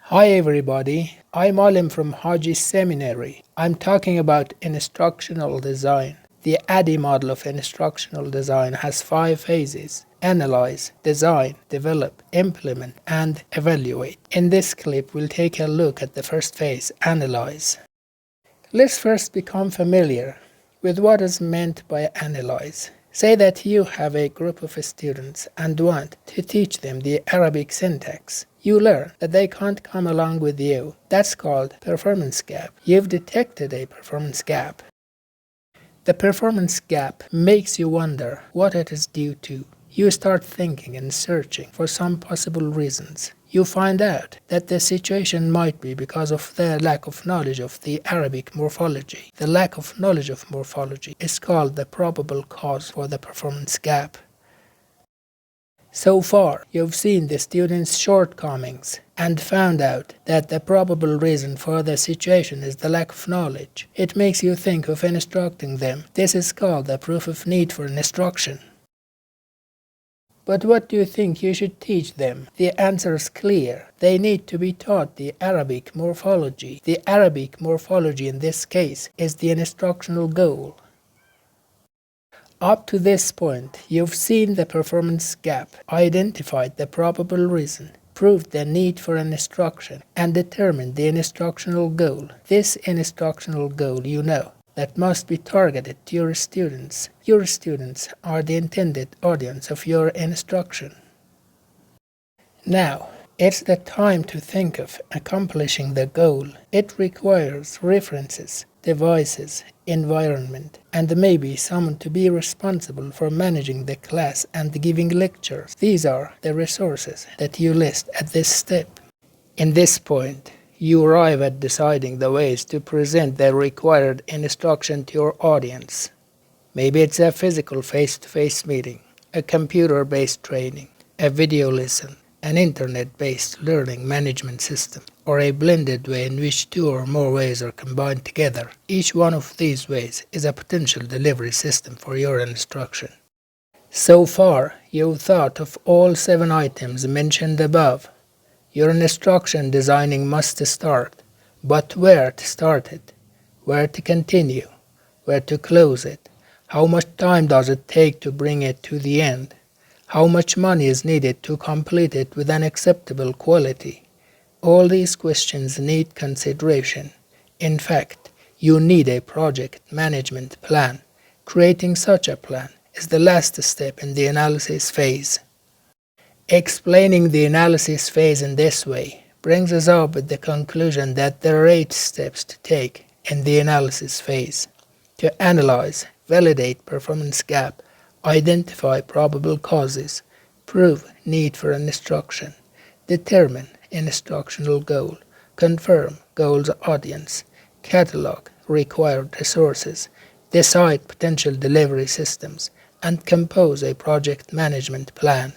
Hi everybody, I'm Alim from Haji Seminary. I'm talking about instructional design. The ADDIE model of instructional design has 5 phases: analyze, design, develop, implement, and evaluate. In this clip, we'll take a look at the first phase, analyze. Let's first become familiar with what is meant by analyze. Say that you have a group of students and want to teach them the Arabic syntax. You learn that they can't come along with you. That's called performance gap. You've detected a performance gap. The performance gap makes you wonder what it is due to. You start thinking and searching for some possible reasons. You find out that the situation might be because of their lack of knowledge of the Arabic morphology. The lack of knowledge of morphology is called the probable cause for the performance gap. So far, you've seen the students' shortcomings and found out that the probable reason for the situation is the lack of knowledge. It makes you think of instructing them. This is called the proof of need for an instruction. But what do you think you should teach them? The answer is clear. They need to be taught the Arabic morphology. The Arabic morphology in this case is the instructional goal. Up to this point, you've seen the performance gap, identified the probable reason, proved the need for an instruction, and determined the instructional goal. This instructional goal you know that must be targeted to your students. Your students are the intended audience of your instruction. Now, it's the time to think of accomplishing the goal. It requires references, devices, environment, and maybe someone to be responsible for managing the class and giving lectures. These are the resources that you list at this step. In this point, you arrive at deciding the ways to present the required instruction to your audience. Maybe it's a physical face-to-face meeting, a computer-based training, a video lesson, an internet-based learning management system, or a blended way in which 2 or more ways are combined together. Each one of these ways is a potential delivery system for your instruction. So far, you've thought of all 7 items mentioned above. Your instruction designing must start, but where to start it? Where to continue? Where to close it? How much time does it take to bring it to the end? How much money is needed to complete it with an acceptable quality? All these questions need consideration. In fact, you need a project management plan. Creating such a plan is the last step in the analysis phase. Explaining the analysis phase in this way brings us up with the conclusion that there are 8 steps to take in the analysis phase: to analyze, validate performance gap, identify probable causes, prove need for an instruction, determine instructional goal, confirm goal's audience, catalog required resources, decide potential delivery systems, and compose a project management plan.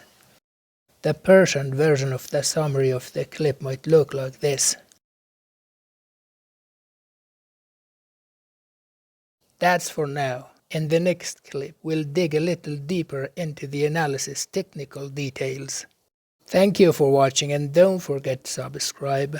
The Persian version of the summary of the clip might look like this. That's for now. In the next clip, we'll dig a little deeper into the analysis technical details. Thank you for watching and don't forget to subscribe.